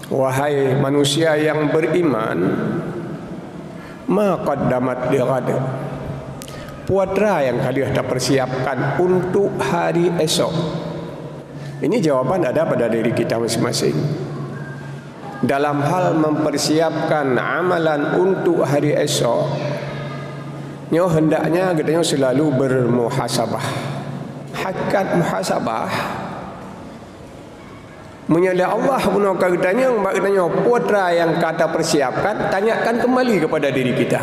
wahai manusia yang beriman, ma qaddamat lighad, puatra yang kalian dah persiapkan untuk hari esok. Ini jawaban ada pada diri kita masing-masing. Dalam hal mempersiapkan amalan untuk hari esok, hendaknya kita selalu bermuhasabah. Hakikat muhasabah menyala Allah punya katanya putra yang kata persiapkan, tanyakan kembali kepada diri kita.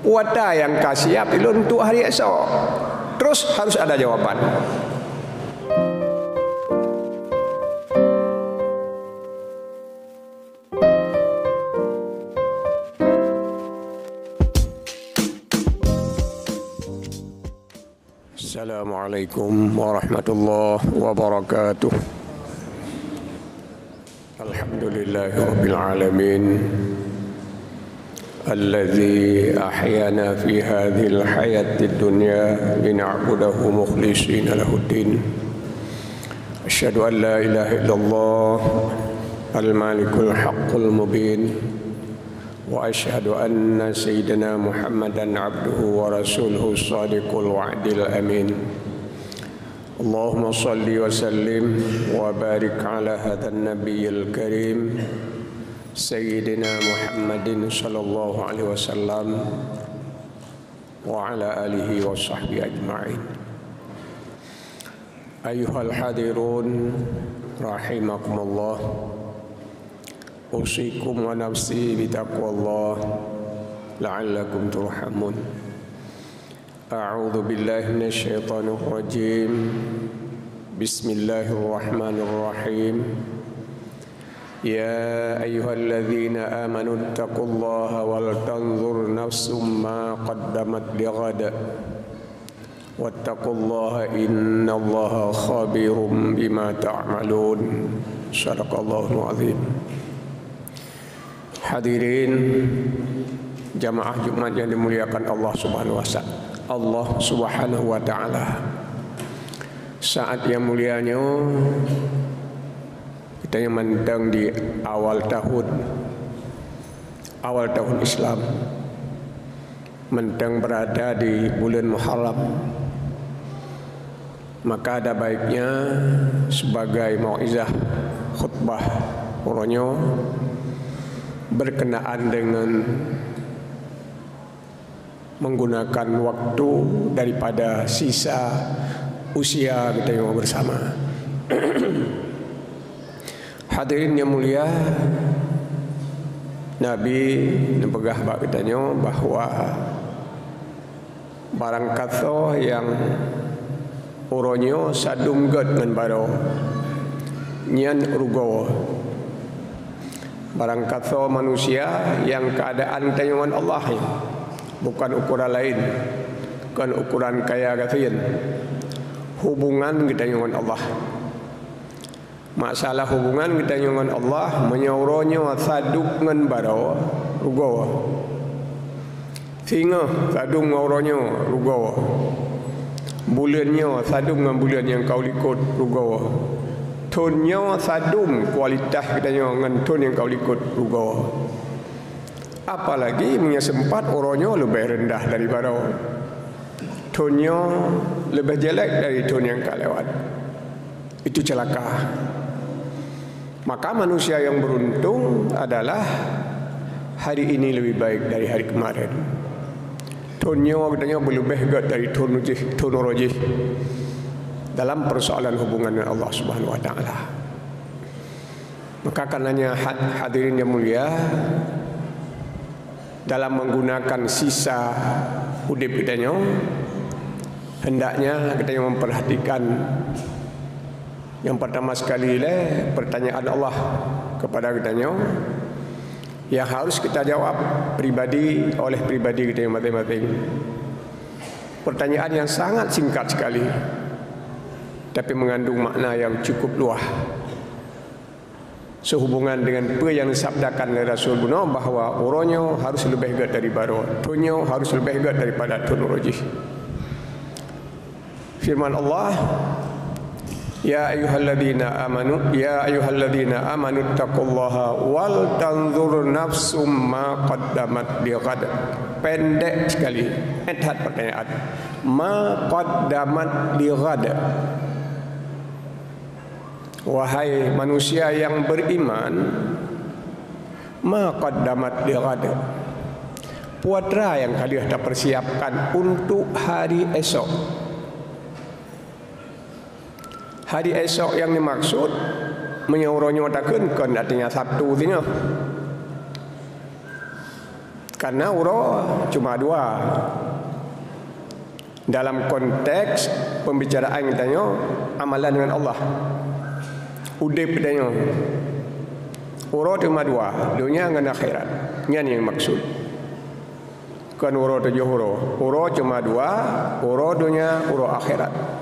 Putra yang kau siap untuk hari esok, terus harus ada jawaban. Assalamualaikum warahmatullahi wabarakatuh. Alhamdulillahi rabbil alamin, alladzi ahyana fi hadhil hayatid dunya lina'budahu mukhlishina lahuddin. Asyhadu an la ilaha illallah al-malikul haqqul mubin, wa asyhadu anna sayyidina Muhammadan abduhu wa rasuluhu shadiqul wa'dil amin. Allahumma salli wa sallim wa barik ala hadzal nabiyil karim sayyidina Muhammadin sallallahu alaihi wasallam wa ala alihi wa sahbihi ajma'in. Ayyuhal hadirun rahimakumullah, usikum wa nafsi bitaqwallah la'allakum turhamun. A'udzu billahi minasyaitonir rajim. Bismillahirrahmanirrahim. Ya ayyuhalladzina amanu taqullaha wal tanzur nafsum ma qaddamat lighad. Wattaqullaha innallaha khabirum bima ta'malun. Shadaqallahul azim. Hadirin jamaah Jumat yang dimuliakan Allah Subhanahu wa taala. Saat yang mulianya kita yang mentang di awal tahun Islam, mentang berada di bulan Muharram, maka ada baiknya sebagai mauizah khutbah uronyo berkenaan dengan menggunakan waktu daripada sisa usia kita yang bersama. Hadirin yang mulia, Nabi nepegah bak katanya bahawa barang kata yang uronyo sadum god ngan baro nyan rugo. Barang kata manusia yang keadaan tayungan Allah, bukan ukuran lain, bukan ukuran kaya kafir. Hubungan kita dengan Allah. Masalah hubungan kita dengan Allah menyauronya saduk ngan baro rugo. Singa sadung ngauronya rugo. Bulannya sadung ngan bulan yang kau likut rugo. Tonnya sadung kualitas kita dengan ton yang kau likut rugo. Apalagi punya sempat orangnya lebih rendah dari baro. Tonnya lebih jelek dari ton yang kau lewat. Itu celaka. Maka manusia yang beruntung adalah hari ini lebih baik dari hari kemarin. Tonnya katanya lebih baik dari ton rojih dalam persoalan hubungan dengan Allah Subhanahu wa taala. Maka karenanya hadirin yang mulia, dalam menggunakan sisa hidup kita, hendaknya kita memperhatikan yang pertama sekali pertanyaan Allah kepada kita yang harus kita jawab pribadi oleh pribadi kita yang masing-masing. Pertanyaan yang sangat singkat sekali, tapi mengandung makna yang cukup luas sehubungan dengan apa yang disabdakan oleh Rasul Buno bahawa orangnya harus lebih hebat dari baro, tonyo harus lebih hebat daripada ton rojih. Firman Allah, Ya ayyuhalladzina amanu taqullaha wal tanzur nafsum ma qaddamat lighad. Pendek sekali ethat pertanyaan. Ma qaddamat lighad. Wahai manusia yang beriman, ma qaddamat lighad. Puatra yang kalian dah persiapkan untuk hari esok. Hari esok yang dimaksud menyuruh-nyatakan kan artinya Sabtu tanya. Karena uro cuma dua. Dalam konteks pembicaraan kita tanya amalan dengan Allah. Udip tanya. Uro cuma dua, dunia dengan akhirat. Ini yang maksud. Kan uro tujuh uro. Uro cuma dua, uro dunia, uro akhirat.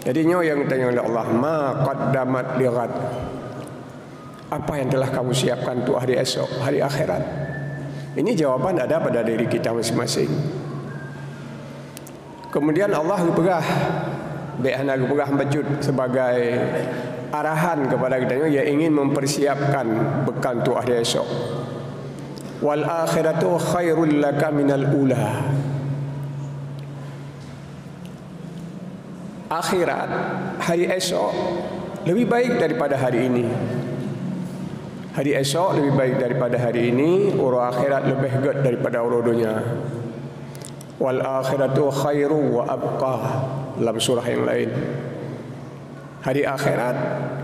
Jadi yang ditanya oleh Allah, ma qaddamat lighad. Apa yang telah kamu siapkan untuk hari esok, hari akhirat? Ini jawaban ada pada diri kita masing-masing. Kemudian Allah berperah, be'ana berperah bajut sebagai arahan kepada kita yang ingin mempersiapkan bekal untuk hari esok. Wal akhiratu khairul laka minal ula. Akhirat, hari esok lebih baik daripada hari ini. Hari esok lebih baik daripada hari ini. Urut akhirat lebih baik daripada urut dunia. Wal akhiratu khairu wa abqa. Dalam surah yang lain, hari akhirat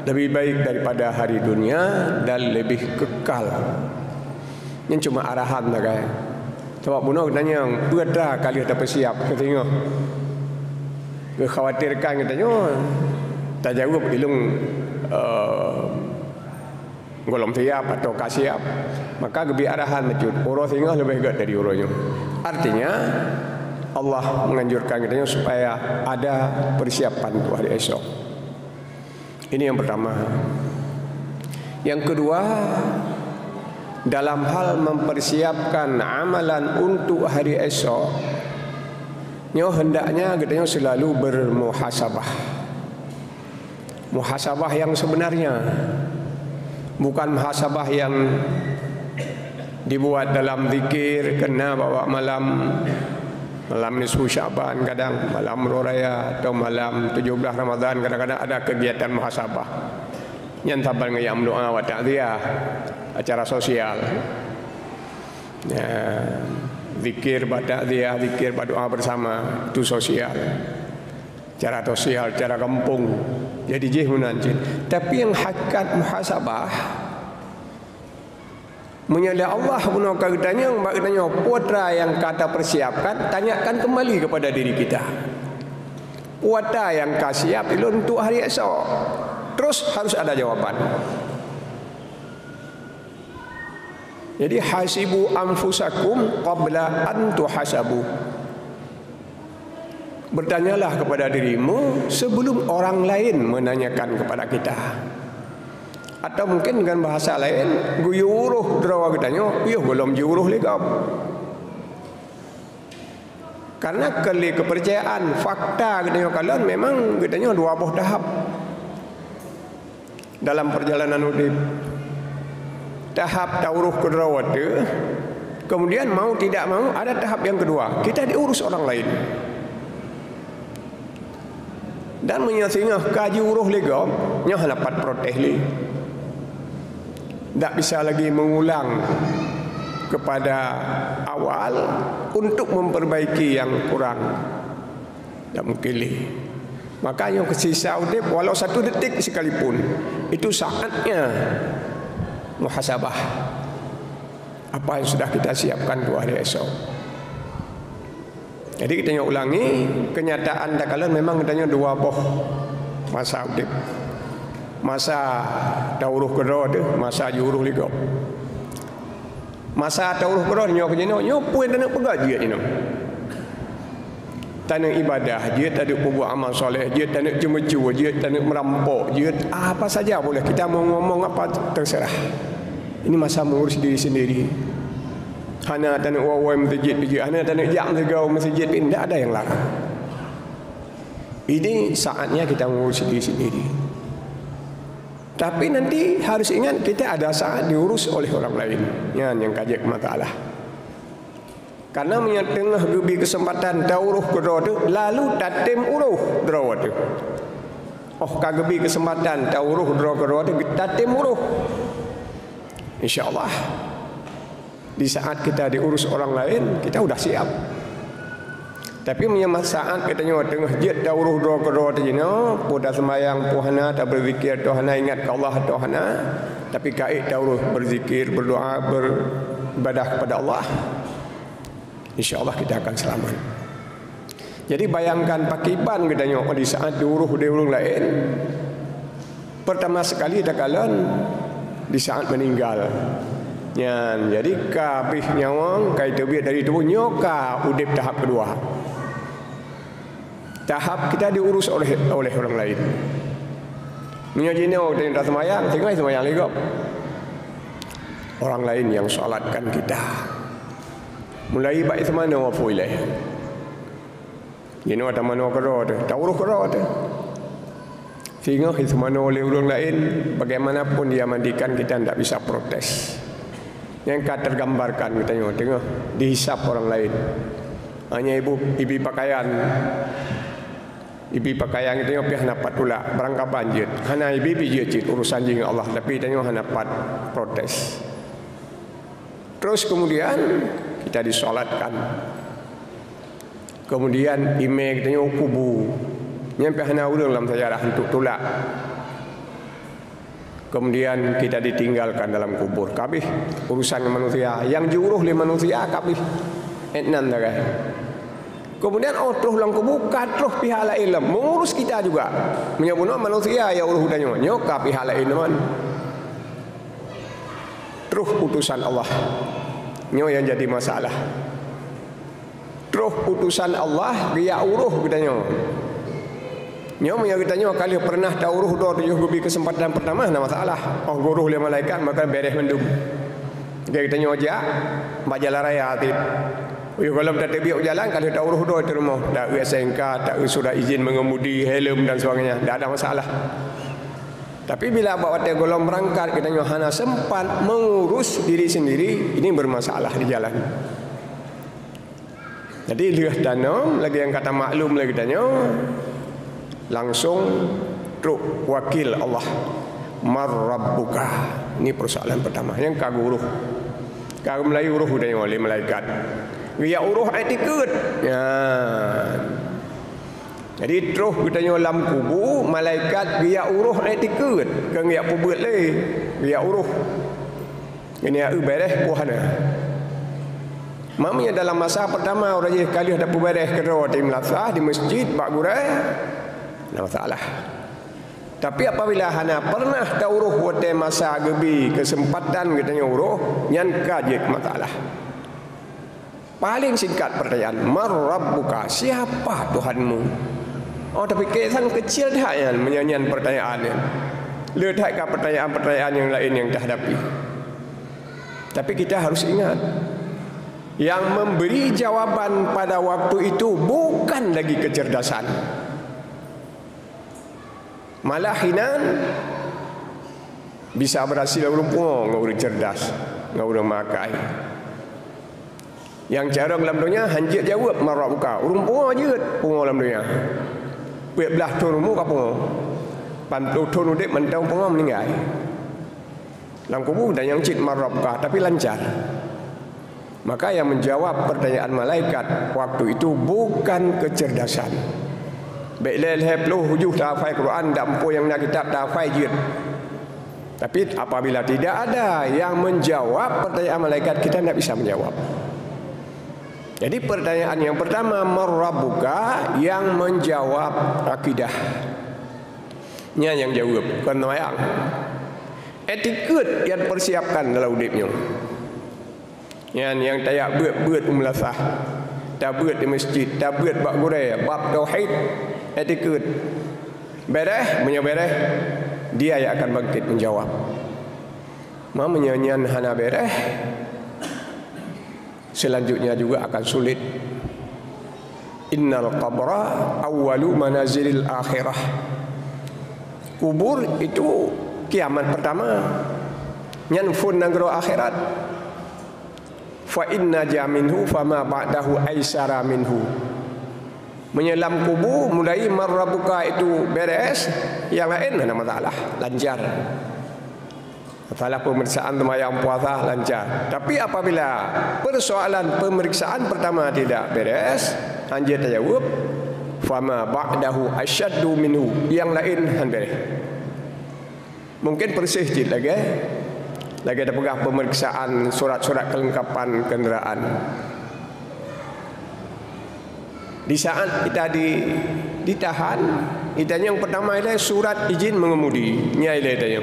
lebih baik daripada hari dunia dan lebih kekal. Ini cuma arahan lah kan. Sebab bunuh tanya berada kali ada persiap. Kita tengok kekhawatirkan katanya tak jawab ilung golong siap atau kasiap, maka gebi arahan macam urus singgah lebih baik dari urusnya. Artinya Allah menganjurkan katanya supaya ada persiapan untuk hari esok. Ini yang pertama. Yang kedua, dalam hal mempersiapkan amalan untuk hari esok, hendaknya katanya selalu bermuhasabah. Muhasabah yang sebenarnya, bukan muhasabah yang dibuat dalam zikir kena bawa malam nisfu Syaban, kadang malam raya atau malam 17 Ramadan, kadang-kadang ada kegiatan muhasabah. Yang tabal ngayam doa wa ta'ziyah, acara sosial. Ya, zikir ba'da'ziyah, zikir berdoa bersama, itu sosial. Cara sosial, cara kampung. Jadi jih munajat. Tapi yang hakikat muhasabah menyala Allah guna katanya maknanya putra yang kata persiapkan, tanyakan kembali kepada diri kita. Putra yang kasiap itu untuk hari esok. Terus harus ada jawaban. Jadi hasibu anfusakum qabla an tuhasabu. Bertanyalah kepada dirimu sebelum orang lain menanyakan kepada kita. Atau mungkin dengan bahasa lain, guyuruh drawa katanya, iya belum juruh legam. Karena kali kepercayaan fakta katanya kalian memang katanya dua buah tahap dalam perjalanan hidup. Tahap tauruh kedrawat itu, kemudian mau tidak mau ada tahap yang kedua, kita diurus orang lain. Dan menyasingah kaji uruh legam, nyah dapat protes li. Tak bisa lagi mengulang kepada awal untuk memperbaiki yang kurang. Tak mungkin li. Makanya kesisa udip walau 1 detik sekalipun, itu saatnya muhasabah. Apa yang sudah kita siapkan untuk hari esok. Jadi kita ulangi, kenyataan tak kalian memang katanya dua boh masa udip. Masa tauruh kedua tu, masa juruh liga. Masa tauruh kedua ni nyok pun tak nak pegaji ni. Tak nak ibadah, dia tak nak buat amal soleh, dia tak nak cuma-cuma, dia tak nak merampok, dia apa saja boleh. Kita mau ngomong apa terserah. Ini masa mengurus diri sendiri. Hana tak nak wawai masjid, hana tak nak jam segau masjid, tidak ada yang larang. Ini saatnya kita mengurus diri sendiri. Tapi nanti harus ingat kita ada saat diurus oleh orang lain. Yang kajak masalah. Karena menyatengah gebi kesempatan tauruh kedua tu, lalu tatim uruh kedua tu. Oh, kagebi kesempatan tauruh kedua tu, tatim uruh. InsyaAllah di saat kita diurus orang lain, kita sudah siap. Tapi menyemat saat kita tengah jet tauruh kedua tu jina, pada semayang Tuhana, tak berzikir Tuhana, ingat ke Allah Tuhana, tapi kait tauruh berzikir, berdoa, beribadah kepada Allah, InsyaAllah kita akan selamat. Jadi bayangkan pakiban kita tengok di saat diuruh di orang lain. Pertama sekali tak kalan di saat meninggal. Jadi kabih nyawang kai terbiat dari tubuh nyoka udip tahap kedua. Tahap kita diurus oleh orang lain. Menyajino dengan tak semayang, tengok semayang lagi. Orang lain yang solatkan kita. Mulai baik semana wafu ilaih. Ini ada mana kerana tu, tauruh kerana tu. Sehingga semana oleh orang lain, bagaimanapun dia mandikan kita tidak bisa protes. Yang kata tergambarkan kita tengok dihisap orang lain. Hanya ibu pakaian. Ibu pakaian kita tengok pihak dapat pula berangkat banjir. Hanya ibu je urusan dengan Allah, tapi tengok hanya dapat protes. Terus kemudian kita disolatkan. Kemudian imej kita tengok kubu. Nyampe hana ulang dalam sejarah untuk tulak. Kemudian kita ditinggalkan dalam kubur. Kabih urusan manusia. Yang diuruh oleh manusia kabih. Etnan dah. Kemudian terus dalam kubur katruh pihak lain mengurus kita juga. Menyebut manusia yang uruh danyo. Nyoka pihak lain man. Terus putusan Allah. Nyo yang jadi masalah. Terus putusan Allah dia uruh katanya. Nyo yang katanya kali pernah tauruh 27 gebi kesempatan pertama ada masalah. Oh guruh oleh malaikat maka beres mendung. Dia katanya aja bajalah raya tip. Kalau tak terbiak jalan kalau tauruh dah di rumah, tak SNK, tak sudah izin mengemudi, helm dan sebagainya, tak ada masalah. Tapi bila bawa golong berangkat katanya hana sempat mengurus diri sendiri, ini bermasalah di jalan. Jadi lihat danau lagi yang kata maklum lagi tanya langsung truk wakil Allah marrabbuka. Ini persoalan pertama yang kaguruh. Kau Melayu uruh tanya oleh malaikat. Dia uruh etiket. Ya. Jadi terus katanya dalam kubu malaikat dia uruh etiket. Kan dia pubut le. Dia uruh. Ini beres puhana. Mamanya dalam masa pertama orang je kali ada beres kedua di Melasa di masjid bak gurai. Tak masalah. Tapi apabila hana pernah tauruh wate masa gebi kesempatan katanya uruh nyan kajik masalah. Paling singkat pertanyaan, marrabbuka, siapa Tuhanmu? Oh tapi kesan kecil dah yang menyanyian pertanyaannya. Lihat ke pertanyaan-pertanyaan yang lain yang dihadapi. Tapi kita harus ingat yang memberi jawaban pada waktu itu bukan lagi kecerdasan. Malah hinan bisa berhasil rumpung ngau cerdas, ngau makai. Yang cara dalam dunia hanjit jawab marrabbuka. Rumpung aja pungo dalam dunia. Pek belah turumu ka pungo. Pantu tunu dek mentang pungo meninggal. Dalam kubur dan yang cit marrabbuka tapi lancar. Maka yang menjawab pertanyaan malaikat waktu itu bukan kecerdasan. Baiklah hepluh hujuh tafai Quran dan po yang nak kitab tafai jid. Tapi apabila tidak ada yang menjawab pertanyaan malaikat, kita tidak bisa menjawab. Jadi pertanyaan yang pertama marrabbuka, yang menjawab akidah. Nya yang jawab bukan wayang. Etiket yang persiapkan dalam hidupnya. Yang tayak buat umlasah, tak buat di masjid, tak buat bab gurai, bab tauhid, etiket. Beres, menyebereh, dia yang akan bangkit menjawab. Mamanya nyan hana beres, selanjutnya juga akan sulit. Innal qabra awwalu manazilil akhirah. Kubur itu kiamat pertama. Nyanfun nagro akhirat. Fa inna jaminhu fama ba'dahu aisara minhu. Menyelam kubur mulai marrabuka itu beres, yang lain ada masalah, lancar. Masalah pemeriksaan sembahyang puasa lancar. Tapi apabila persoalan pemeriksaan pertama tidak beres, anjir terjawab, fama ba'dahu asyaddu minhu, yang lain beres. Mungkin persih cik lagi ada pegang pemeriksaan surat-surat kelengkapan kenderaan. Di saat kita ditahan, ditanya yang pertama ialah surat izin mengemudi. Ni ialah tanya.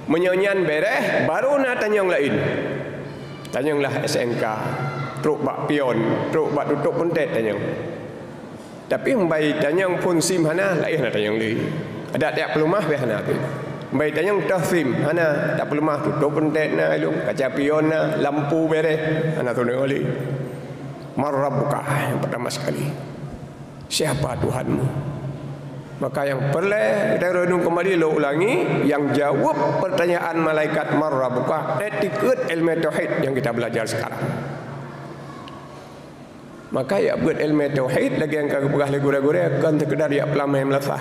Menyonyan beres, baru nak tanya yang lain. Tanyanglah SNK, truk bak pion, truk bak tutup pun tanya. Tapi membaik tanya pun SIM hana, lain nak tanya yang lain. Ada tiap pelumah behana tu. Baik tanya dah SIM hana, tak pelumah tutup pun na elok, kaca pion na, lampu beres, hana tu nak oli. Marrabuka yang pertama sekali. Siapa Tuhanmu? Maka yang perlu kita renung kembali, lo ulangi, yang jawab pertanyaan malaikat marrabuka, etiket ilmu tauhid yang kita belajar sekarang. Maka ya buat ilmu tauhid lagi yang kagak pegah legura-gura kan sekedar ya pelamai melafah.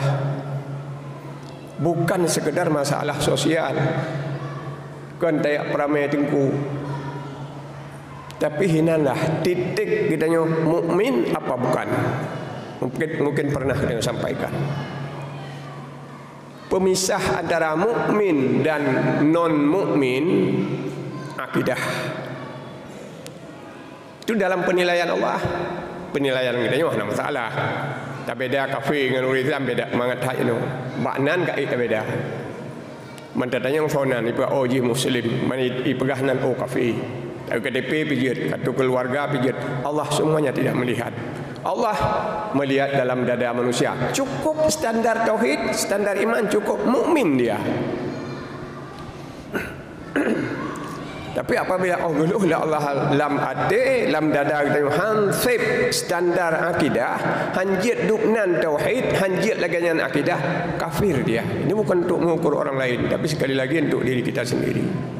Bukan sekedar masalah sosial. Kan tayak peramai tengku. Tapi hinalah titik kita nyo mukmin apa bukan? Mungkin pernah kita sampaikan. Pemisah antara mukmin dan non mukmin akidah. Itu dalam penilaian Allah. Penilaian kita nyo ada masalah. Tak beda kafir dengan orang Islam, beda mangat hak itu. Maknan ka itu beda. Mentatanya yang sonan ipa oji muslim, mani ipegahnan oh kafir. Tak KTP pijit, kartu keluarga pijit. Allah semuanya tidak melihat. Allah melihat dalam dada manusia. Cukup standar tauhid, standar iman, cukup mukmin dia. Tapi apabila Allah lam ade, lam dada kita hansip standar akidah, hanjit duknan tauhid, hanjit laganyan akidah, kafir dia. Ini bukan untuk mengukur orang lain, tapi sekali lagi untuk diri kita sendiri.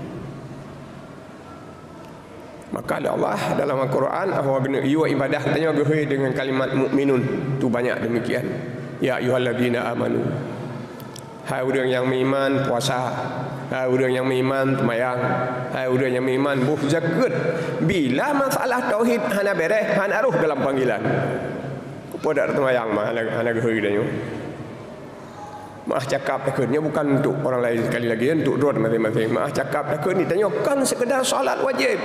Maka Allah dalam Al-Quran ahwa iwa ibadah katanya gehe dengan kalimat mukminun. Tu banyak demikian. Ya ayyuhalladzina amanu. Hai orang yang beriman puasa. Hai orang yang beriman sembahyang. Hai orang yang beriman buh zakat. Bila masalah tauhid hana beres, hana aruh dalam panggilan. Kepada sembahyang mah hana gehe dia. Maah cakap takutnya bukan untuk orang lain, sekali lagi untuk road masing-masing. Maah cakap takut ni tanya kan sekedar solat wajib.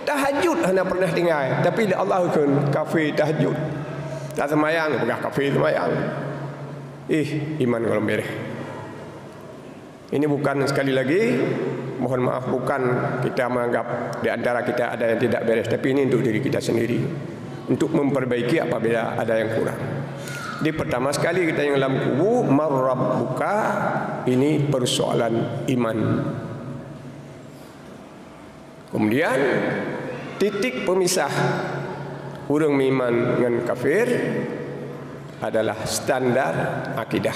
Tahajud hanya pernah tinggal, tapi Allah kan kafir tahajud. Tak semayang, pegah kafir semayang. Iman kalau beres. Ini bukan, sekali lagi mohon maaf, bukan kita menganggap di antara kita ada yang tidak beres, tapi ini untuk diri kita sendiri, untuk memperbaiki apabila ada yang kurang. Di pertama sekali kita yang dalam kubur marrabbuka, ini persoalan iman. Kemudian titik pemisah orang beriman dengan kafir adalah standar akidah.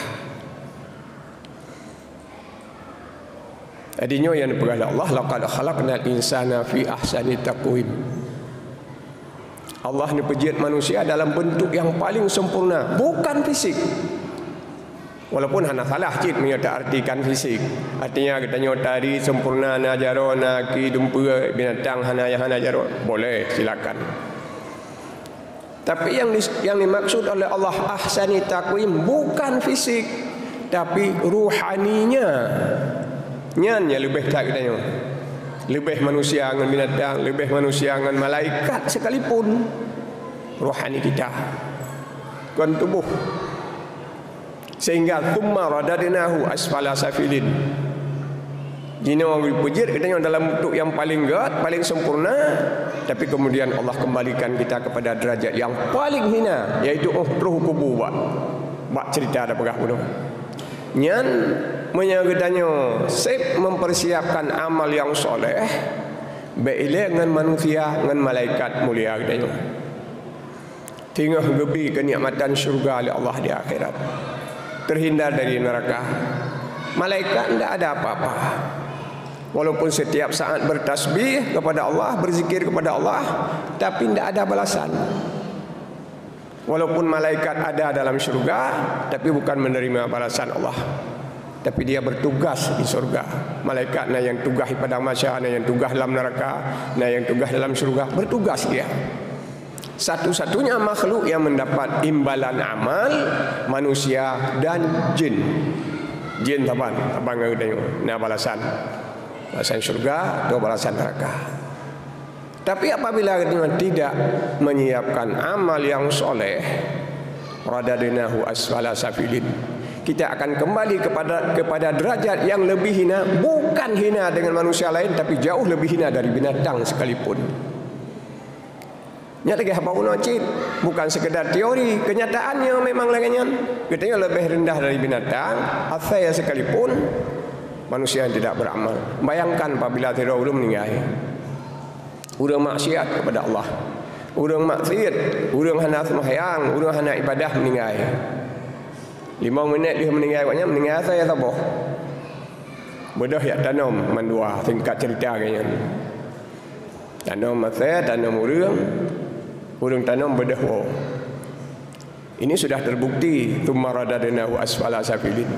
Adinya yang dipegang Allah, laqad khalaqnal insana fi ahsani taqwim. Allah ni pencipta manusia dalam bentuk yang paling sempurna, bukan fisik. Walaupun hana salah cik menyata artikan fisik. Artinya katanya tari sempurna na jaro na ki dumpa binatang hana jaro. Boleh, silakan. Tapi yang dimaksud oleh Allah ahsani taqwim bukan fisik, tapi ruhaninya. Nyannya lebih tak katanya. Lebih manusia dengan binatang, lebih manusia dengan malaikat sekalipun. Rohani kita. Kan tubuh. Sehingga thumma radadnahu asfala safilin. Jina orang pujir katanya dalam bentuk yang paling gad, paling sempurna, tapi kemudian Allah kembalikan kita kepada derajat yang paling hina, yaitu roh kubur buat cerita ada pegah bodoh. Nyan menyagedanya sip mempersiapkan amal yang soleh baik dengan manusia dengan malaikat mulia katanya. Tengah gebi kenikmatan syurga oleh Allah di akhirat. Terhindar dari neraka. Malaikat tidak ada apa-apa. Walaupun setiap saat bertasbih kepada Allah, berzikir kepada Allah, tapi tidak ada balasan. Walaupun malaikat ada dalam syurga, tapi bukan menerima balasan Allah. Tapi dia bertugas di surga. Malaikat na yang tugas di padang mahsyar, na yang tugas dalam neraka, na yang tugas dalam syurga, bertugas dia. Satu-satunya makhluk yang mendapat imbalan amal manusia dan jin. Jin taban, abang tengok, na balasan. Balasan syurga atau balasan neraka. Tapi apabila kita tidak menyiapkan amal yang soleh, radadnahu asfala safilin, kita akan kembali kepada derajat yang lebih hina, bukan hina dengan manusia lain, tapi jauh lebih hina dari binatang sekalipun. Nyata ke apa pun cik, bukan sekedar teori, kenyataannya memang laginya katanya lebih rendah dari binatang, asal sekalipun manusia yang tidak beramal. Bayangkan apabila tidak urang meninggal, urang maksiat kepada Allah, urang maksiat, urang hana sembahyang, urang hana ibadah meninggal. 5 minit dia meninggal, meninggal saya tak boh. Bodoh ya tanam mandua, singkat cerita kayaknya. Tanam masa, tanam urang tanam bodoh. Ini sudah terbukti. Tsumma radadnahu asfala safilin.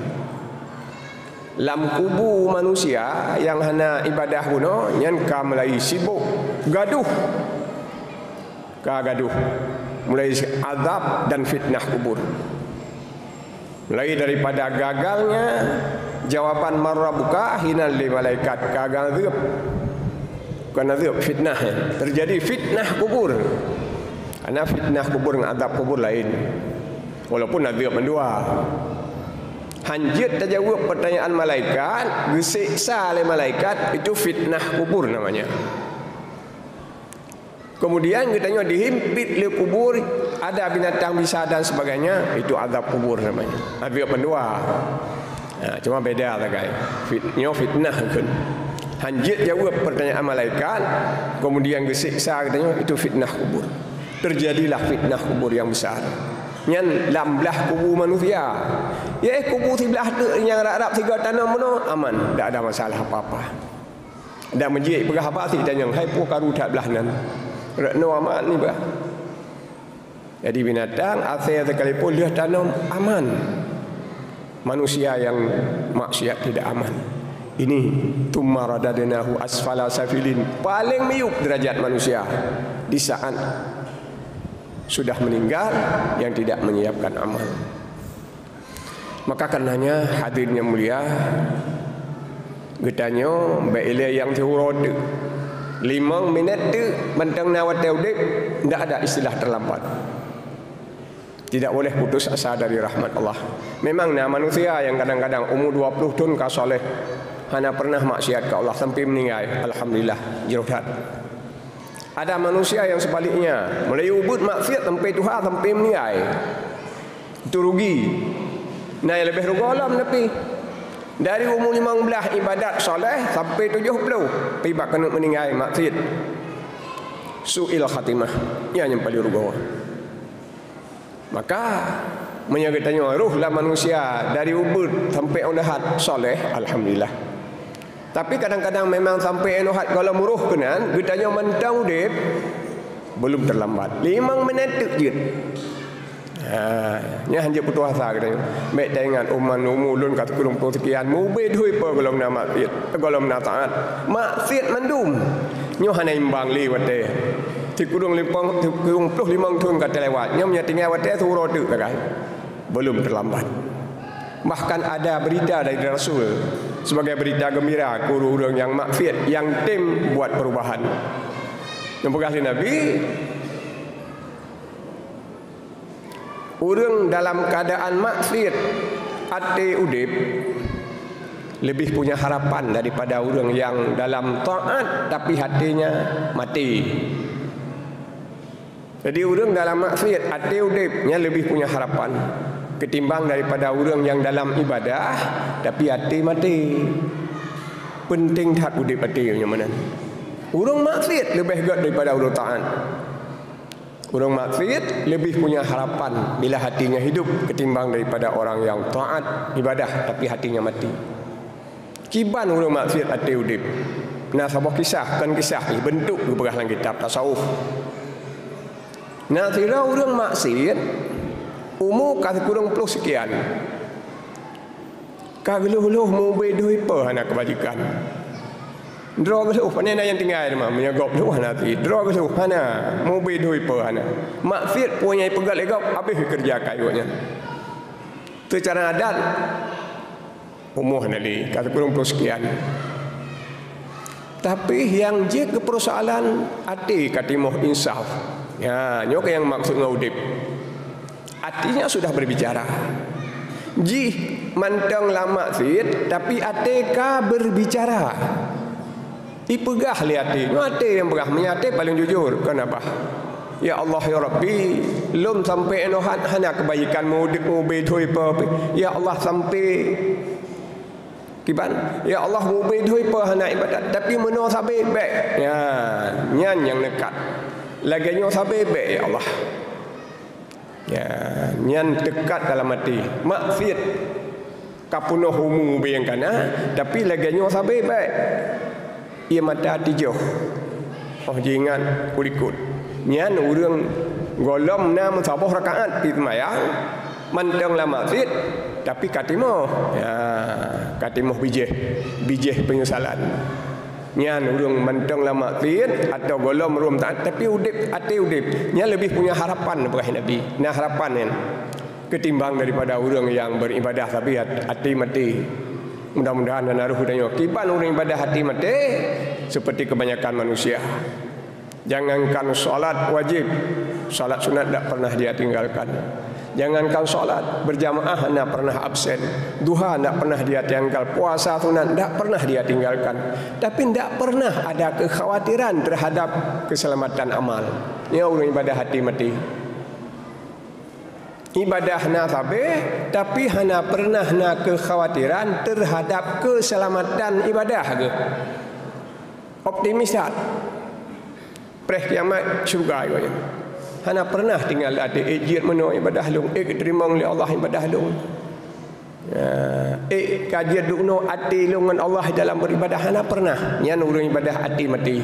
Lam kubu manusia yang hana ibadah guna nyan ka mulai sibuk gaduh. Ka gaduh. Mulai azab dan fitnah kubur. Mulai daripada gagalnya jawaban marrabuka hinal li malaikat gagal azab. Bukan azab, fitnah. Terjadi fitnah kubur. Karena fitnah kubur dengan azab kubur lain. Walaupun azab mendua. Hanjit terjawab pertanyaan malaikat, disiksa oleh malaikat, itu fitnah kubur namanya. Kemudian katanya dihimpit oleh kubur, ada binatang bisa dan sebagainya, itu azab kubur namanya. Azab mendua. Nah, cuma beda lah guys. Fitnah kan. Hanjit jawab pertanyaan malaikat, kemudian disiksa katanya, itu fitnah kubur. Terjadilah fitnah kubur yang besar. Yang lambelah kubu manusia. Ya kubu sebelah tu yang Arab 3 tanam mana aman, tak ada masalah apa-apa. Dan menjik perah apa sih tanya, hai pu karu tak belah nan. Rekno aman ni bah. Jadi binatang asal sekalipun dia tanam aman. Manusia yang maksiat tidak aman. Ini tsumma radadnahu asfala safilin, paling miyup derajat manusia di saat sudah meninggal yang tidak menyiapkan amal. Maka karenanya hadirnya mulia getanya baile yang terurut 5 minit tu mentang nawat udip, tidak ada istilah terlambat. Tidak boleh putus asa dari rahmat Allah. Memang manusia yang kadang-kadang umur 20 tahun ka soleh, hanya pernah maksiat ke Allah sampai meninggal, alhamdulillah jerohat. Ada manusia yang sebaliknya, mulai ubud maksiat sampai Tuhan sampai meninggal. Itu rugi. Nah, yang lebih rugi alam tapi dari umur 15 ibadat soleh sampai 70 tiba kena meninggal maksiat. Su'il khatimah. Ia yang paling rugi. Maka menyebutnya ruhlah manusia dari ubud sampai unahat soleh, alhamdulillah. Tapi kadang-kadang memang sampai enuhat kalau muruh kenan, getanya mentang udip belum terlambat. 5 minit je. Nya hanya putus asa katanya. Mek dengan uman umulun kat kurung sekian mubid hui pe golom na maksiat, golom na taat. Maksiat mandum. Nyo hana imbang li wate. Ti kurung 55 tahun kata lewat. Nyo nya tinggal wate suruh tu kan. Belum terlambat. Bahkan ada berita dari Rasul sebagai berita gembira guru-guru yang maksiat yang tim buat perubahan. Yang berkali Nabi, orang dalam keadaan maksiat ate udip lebih punya harapan daripada orang yang dalam taat tapi hatinya mati. Jadi orang dalam maksiat ate udipnya lebih punya harapan ketimbang daripada orang yang dalam ibadah tapi hati mati. Penting tak udip hati yang mana. Orang maksiat lebih hebat daripada orang taat. Orang maksiat lebih punya harapan bila hatinya hidup ketimbang daripada orang yang taat ibadah tapi hatinya mati. Kiban orang maksiat hati udip. Nah, sebuah kisah, kan kisah ni bentuk berperah dalam kitab tasawuf. Nah, kira orang maksiat umur kasih kurang puluh sekian. Kageluh-luh mau bedoi apa anak kebajikan. Draw ke suh mana yang tinggal mah menyagop tu nanti. Draw ke suh mana mau bedoi apa ana. Maksiat punya pegal legap habis kerja kayunya. Tu cara adat umur nali kata kurang puluh sekian. Tapi yang je ke persoalan hati katimoh insaf. Ya, nyok yang maksud ngaudip. Hatinya sudah berbicara. Ji mantang lama sit tapi ateka berbicara. Ipegah liati. Hati yang pegah menyati paling jujur. Kenapa? Ya Allah ya Rabbi, lum sampai enohan hanya kebaikan mudik mubedoi apa. Ya Allah sampai kiban. Ya Allah mubedoi apa hanya ibadat tapi meno sabe baik. Ya, nyan yang dekat. Lagi nyo sabe baik ya Allah. Ya, nyan dekat dalam hati. Maksiat kapunoh umu bayangkana tapi lagi nyo sabe baik. Ia mata hati jauh. Oh jingan kulikut. Nyan urang golom 6 10 rakaat di sembahyang. Mandang lama sit tapi katimoh. Ya, katimoh bijih penyesalan. Nyan urang mandang lama sit atau golom rum taat tapi udip ati udip. Nyan lebih punya harapan kepada Nabi. Nah harapan ni ketimbang daripada orang yang beribadah tapi hati mati. Mudah-mudahan dan naruh danyo kiban orang ibadah hati mati seperti kebanyakan manusia. Jangankan solat wajib, solat sunat tak pernah dia tinggalkan. Jangankan solat berjamaah tak pernah absen, duha tak pernah dia tinggal, puasa sunat tak pernah dia tinggalkan. Tapi tak pernah ada kekhawatiran terhadap keselamatan amal. Ini orang ibadah hati mati. Ibadah na sabe tapi hana pernah na kekhawatiran terhadap keselamatan ibadah ke. Optimis tak? Preh kiamat syurga yo. Hana pernah tinggal ada ejit meno ibadah long terima oleh Allah ibadah long. Kajian dukno ati longan Allah dalam beribadah hana pernah. Nyan urang ibadah ati mati.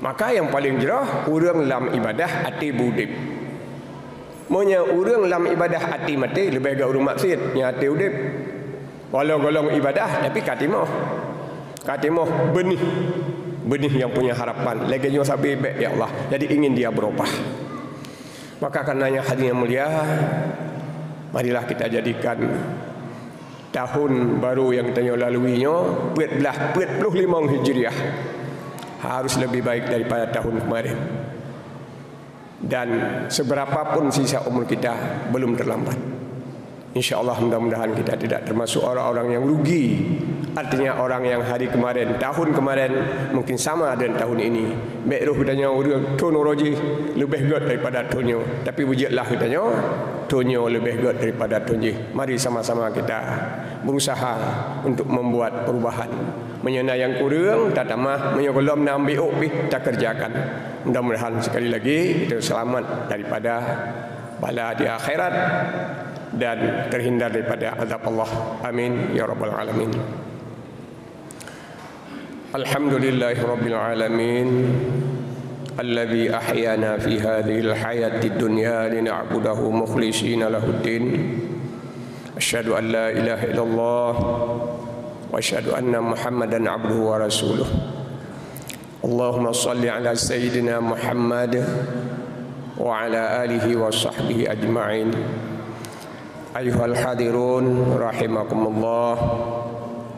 Maka yang paling jerah urang dalam ibadah ati budip. Monya urang dalam ibadah hati mati lebih agak urang maksiat yang hati udip. Walau golong ibadah tapi katimoh benih yang punya harapan lagi nyo sabi baik ya Allah. Jadi ingin dia berubah. Maka karenanya hadirin mulia, marilah kita jadikan tahun baru yang kita laluinya 45 Hijriah harus lebih baik daripada tahun kemarin. Dan seberapapun sisa umur kita belum terlambat. InsyaAllah mudah-mudahan kita tidak termasuk orang-orang yang rugi. Artinya orang yang hari kemarin, tahun kemarin mungkin sama dengan tahun ini. Baik roh katanya tono roji lebih good daripada tonyo. Tapi wujudlah katanya tonyo lebih good daripada tonji. Mari sama-sama kita berusaha untuk membuat perubahan. Menyana yang kurang tak tamah, menyogolom nak ambil opih tak kerjakan. Mudah-mudahan sekali lagi kita selamat daripada bala di akhirat dan terhindar daripada azab Allah. Amin ya rabbal alamin. Alhamdulillahi rabbil alamin alladzi ahyana fi hadhil hayati dunya lina'budahu mukhlishina lahuddin. Asyhadu an la ilaha illallah wa asyhadu anna Muhammadan abduhu wa rasuluh. Allahumma salli ala sayyidina Muhammad wa ala alihi wa sahbihi ajma'in. Ayuhal hadirun rahimakumullah,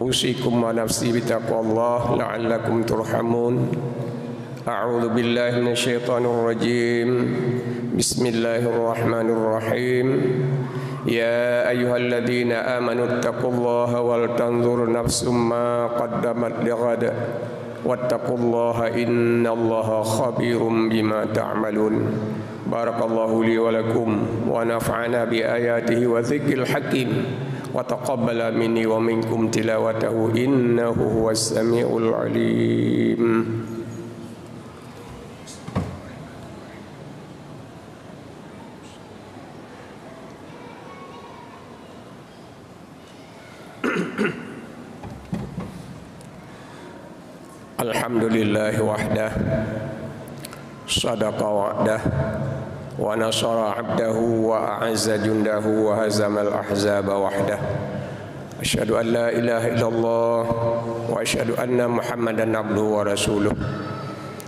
usikum wa nafsi bitaqwallah la'allakum turhamun. A'udzu billahi minasyaitonir rajim. Bismillahirrahmanirrahim. Ya ayyuhalladzina amanu taqullaha wal tanzur nafsum ma qaddamat lighad wattaqullaha innallaha khabirum bima ta'malun. Barakallahu li wa lakum wa nafa'ana bi ayatihi wa dzikril hakim wa taqabbala minni wa minkum tilawatahu innahu huwas samiul alim. Alhamdulillah wahdah sadaqa wa'dah wa nasara 'abdahu wa a'azza jundahu wa hazamal ahzaba wahdah. Asyhadu an la ilaha illallah wa asyhadu anna Muhammadan abduhu wa rasuluh.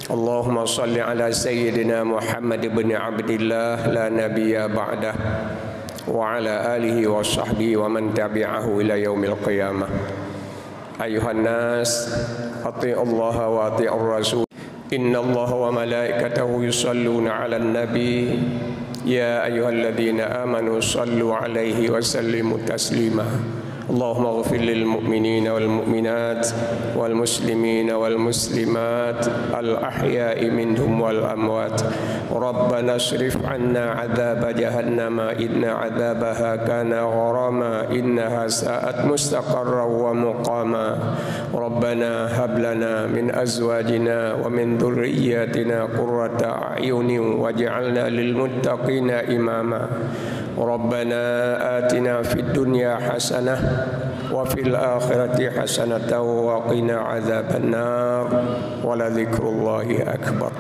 Allahumma salli ala sayyidina Muhammad ibn Abdillah la nabiyya ba'dah wa ala alihi wa sahbihi wa man tabi'ahu ila yaumil qiyamah. Ayuhan nas, ati'u Allah wa ati'ur rasul. Inna Allah wa malaikatahu yusalluna 'alan nabi. Ya ayyuhalladzina amanu sallu 'alaihi wa sallimu taslima. Allahumma ighfir lil mu'minina wal mu'minat wal muslimina wal muslimat al ahya'i minhum wal amwat. Rabbana asrif 'anna 'adzaba jahannama inna 'adzabaha kana gharama innaha sa'at mustaqarran wa muqama. Rabbana hab lana min azwajina wa min dhurriyyatina qurrata a'yunin waj'alna lil muttaqina imama. Rabbana atina fid dunya hasanah wa fil akhirati hasanatan wa qina adzabannar wa la dzikrullahi akbar.